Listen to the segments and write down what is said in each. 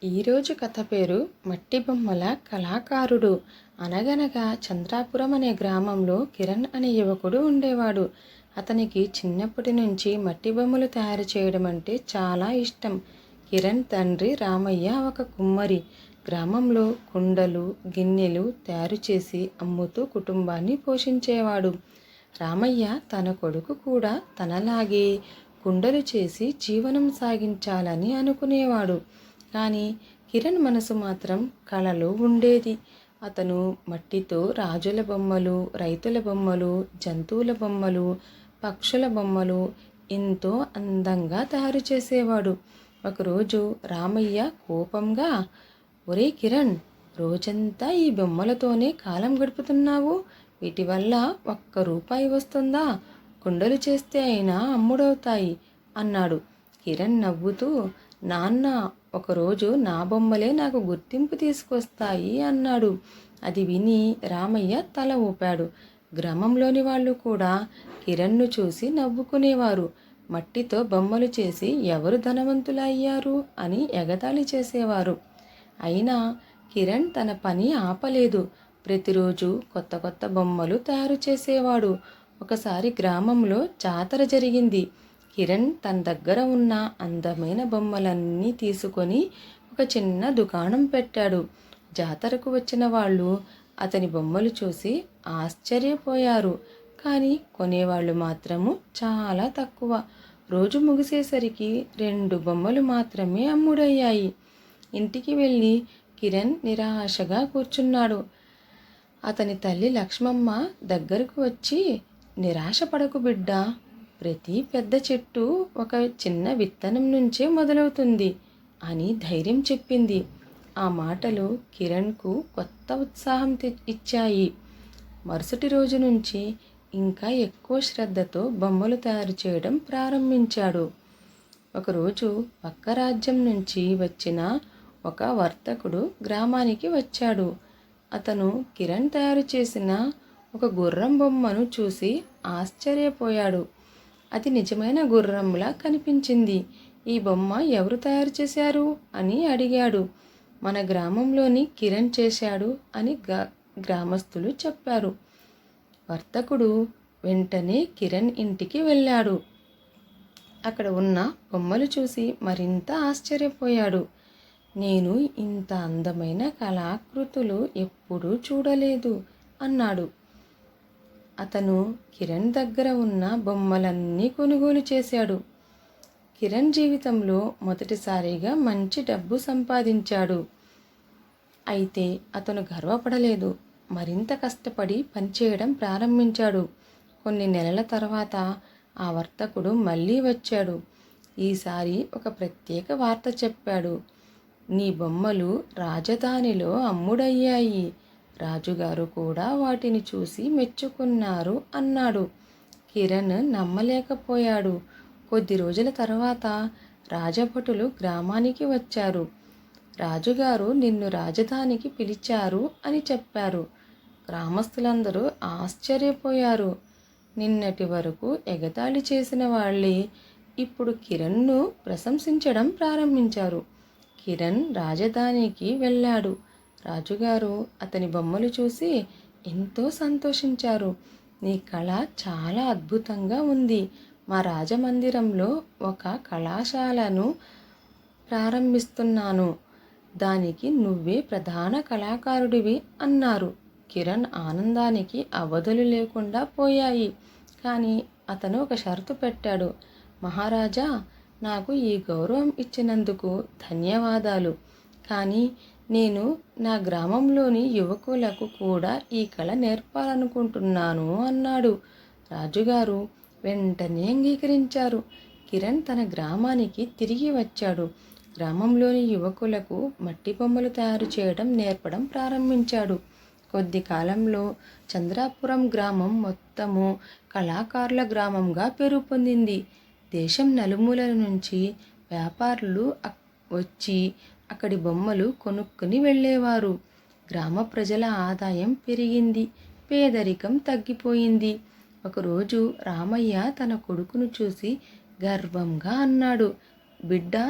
ఈరోజు కథ పేరు మట్టి బొమ్మల కళాకారుడు. అనగనగా చంద్రాపురం అనే గ్రామంలో కిరణ్ అనే యువకుడు ఉండేవాడు. అతనికి చిన్నప్పటి నుంచి మట్టి బొమ్మలు తయారు చేయడం అంటే చాలా ఇష్టం. కిరణ్ తండ్రి రామయ్య ఒక కుమ్మరి. గ్రామంలో కుండలు, గిన్నెలు తయారు చేసి అమ్ముతూ కుటుంబాన్ని పోషించేవాడు. రామయ్య తన కొడుకు కూడా తనలాగే కుండలు చేసి జీవనం సాగించాలని అనుకునేవాడు. కానీ కిరణ్ మనసు మాత్రం కళలో ఉండేది. అతను మట్టితో రాజుల బొమ్మలు, రైతుల బొమ్మలు, జంతువుల బొమ్మలు, పక్షుల బొమ్మలు ఎంతో అందంగా తయారు చేసేవాడు. ఒకరోజు రామయ్య కోపంగా, ఒరే కిరణ్, రోజంతా ఈ బొమ్మలతోనే కాలం గడుపుతున్నావు. వీటి వల్ల ₹1 వస్తుందా? కుండలు చేస్తే అయినా అమ్ముడవుతాయి అన్నాడు. కిరణ్ నవ్వుతూ, నాన్న, ఒకరోజు నా బొమ్మలే నాకు గుర్తింపు తీసుకొస్తాయి అన్నాడు. అది విని రామయ్య తల ఊపాడు. గ్రామంలోని వాళ్ళు కూడా కిరణ్ను చూసి నవ్వుకునేవారు. మట్టితో బొమ్మలు చేసి ఎవరు ధనవంతులయ్యారు అని ఎగతాళి చేసేవారు. అయినా కిరణ్ తన పని ఆపలేదు. ప్రతిరోజు కొత్త కొత్త బొమ్మలు తయారు చేసేవాడు. ఒకసారి గ్రామంలో జాతర జరిగింది. కిరణ్ తన దగ్గర ఉన్న అందమైన బొమ్మలన్నీ తీసుకొని ఒక చిన్న దుకాణం పెట్టాడు. జాతరకు వచ్చిన వాళ్ళు అతని బొమ్మలు చూసి ఆశ్చర్యపోయారు. కానీ కొనేవాళ్ళు మాత్రము చాలా తక్కువ. రోజు ముగిసేసరికి 2 బొమ్మలు మాత్రమే అమ్ముడయ్యాయి. ఇంటికి వెళ్ళి కిరణ్ నిరాశగా కూర్చున్నాడు. అతని తల్లి లక్ష్మమ్మ దగ్గరకు వచ్చి, నిరాశపడకు బిడ్డా, ప్రతి పెద్ద చెట్టు ఒక చిన్న విత్తనం నుంచే మొదలవుతుంది అని ధైర్యం చెప్పింది. ఆ మాటలు కిరణ్కు కొత్త ఉత్సాహం ఇచ్చాయి. మరుసటి రోజు నుంచి ఇంకా ఎక్కువ శ్రద్ధతో బొమ్మలు తయారు చేయడం ప్రారంభించాడు. ఒకరోజు పక్క రాజ్యం నుంచి వచ్చిన ఒక వర్తకుడు గ్రామానికి వచ్చాడు. అతను కిరణ్ తయారు చేసిన ఒక గుర్రం బొమ్మను చూసి ఆశ్చర్యపోయాడు. అది నిజమైన గుర్రంలా కనిపించింది. ఈ బొమ్మ ఎవరు తయారు చేశారు అని అడిగాడు. మన గ్రామంలోని కిరణ్ చేశాడు అని గ్రామస్తులు చెప్పారు. వర్తకుడు వెంటనే కిరణ్ ఇంటికి వెళ్ళాడు. అక్కడ ఉన్న బొమ్మలు చూసి మరింత ఆశ్చర్యపోయాడు. నేను ఇంత అందమైన కళాకృతులు ఎప్పుడూ చూడలేదు అన్నాడు. అతను కిరణ్ దగ్గర ఉన్న బొమ్మలన్నీ కొనుగోలు చేశాడు. కిరణ్ జీవితంలో మొదటిసారిగా మంచి డబ్బు సంపాదించాడు. అయితే అతను గర్వపడలేదు. మరింత కష్టపడి పనిచేయడం ప్రారంభించాడు. కొన్ని నెలల తర్వాత ఆ వర్తకుడు మళ్ళీ వచ్చాడు. ఈసారి ఒక ప్రత్యేక వార్త చెప్పాడు. నీ బొమ్మలు రాజధానిలో అమ్ముడయ్యాయి. రాజుగారు కూడా వాటిని చూసి మెచ్చుకున్నారు అన్నాడు. కిరణ్ నమ్మలేకపోయాడు. కొద్ది రోజుల తర్వాత రాజభటులు గ్రామానికి వచ్చారు. రాజుగారు నిన్ను రాజధానికి పిలిచారు అని చెప్పారు. గ్రామస్తులందరూ ఆశ్చర్యపోయారు. నిన్నటి వరకు ఎగతాళి చేసిన వాళ్ళే ఇప్పుడు కిరణ్ను ప్రశంసించడం ప్రారంభించారు. కిరణ్ రాజధానికి వెళ్ళాడు. రాజుగారు అతని బొమ్మలు చూసి ఎంతో సంతోషించారు. నీ కళ చాలా అద్భుతంగా ఉంది. మా రాజమందిరంలో ఒక కళాశాలను ప్రారంభిస్తున్నాను. దానికి నువ్వే ప్రధాన కళాకారుడివి అన్నారు. కిరణ్ ఆనందానికి అవధులు లేకుండా పోయాయి. కానీ అతను ఒక షరతు పెట్టాడు. మహారాజా, నాకు ఈ గౌరవం ఇచ్చినందుకు ధన్యవాదాలు. కానీ నేను నా గ్రామంలోని యువకులకు కూడా ఈ కళ నేర్పాలనుకుంటున్నాను అన్నాడు. రాజుగారు వెంటనే అంగీకరించారు. కిరణ్ తన గ్రామానికి తిరిగి వచ్చాడు. గ్రామంలోని యువకులకు మట్టి బొమ్మలు తయారు చేయడం నేర్పడం ప్రారంభించాడు. కొద్ది కాలంలో చంద్రాపురం గ్రామం మొత్తము కళాకారుల గ్రామంగా పేరు పొందింది. దేశం నలుమూలల నుంచి వ్యాపారులు వచ్చి అక్కడి బొమ్మలు కొనుక్కుని వెళ్ళేవారు. గ్రామ ప్రజల ఆదాయం పెరిగింది. పేదరికం తగ్గిపోయింది. ఒకరోజు రామయ్య తన కొడుకును చూసి గర్వంగా అన్నాడు. బిడ్డా,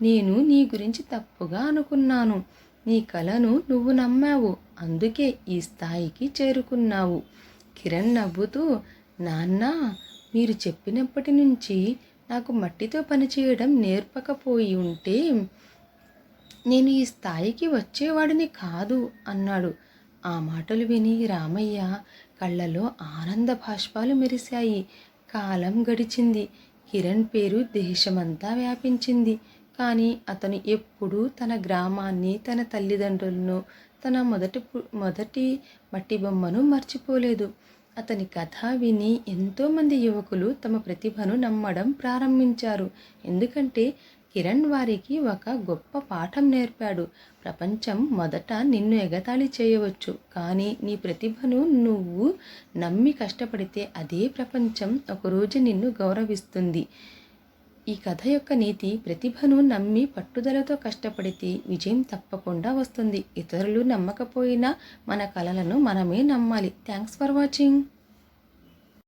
నేను నీ గురించి తప్పుగా అనుకున్నాను. నీ కలను నువ్వు నమ్మావు, అందుకే ఈ స్థాయికి చేరుకున్నావు. కిరణ్ నవ్వుతూ, నాన్న, మీరు చెప్పినప్పటి నుంచి నాకు మట్టితో పనిచేయడం నేర్పకపోయి ఉంటే నేను ఈ స్థాయికి వచ్చేవాడిని కాదు అన్నాడు. ఆ మాటలు విని రామయ్య కళ్ళలో ఆనంద బాష్పాలు మెరిశాయి. కాలం గడిచింది. కిరణ్ పేరు దేశమంతా వ్యాపించింది. కానీ అతను ఎప్పుడూ తన గ్రామాన్ని, తన తల్లిదండ్రులను, తన మొదటి మట్టి బొమ్మను మర్చిపోలేదు. అతని కథ విని ఎంతోమంది యువకులు తమ ప్రతిభను నమ్మడం ప్రారంభించారు. ఎందుకంటే కిరణ్ వారికి ఒక గొప్ప పాఠం నేర్పాడు. ప్రపంచం మొదట నిన్ను ఎగతాళి చేయవచ్చు, కానీ నీ ప్రతిభను నువ్వు నమ్మి కష్టపడితే అదే ప్రపంచం ఒకరోజు నిన్ను గౌరవిస్తుంది. ఈ కథ యొక్క నీతి, ప్రతిభను నమ్మి పట్టుదలతో కష్టపడితే విజయం తప్పకుండా వస్తుంది. ఇతరులు నమ్మకపోయినా మన కలలను మనమే నమ్మాలి. Thanks for watching.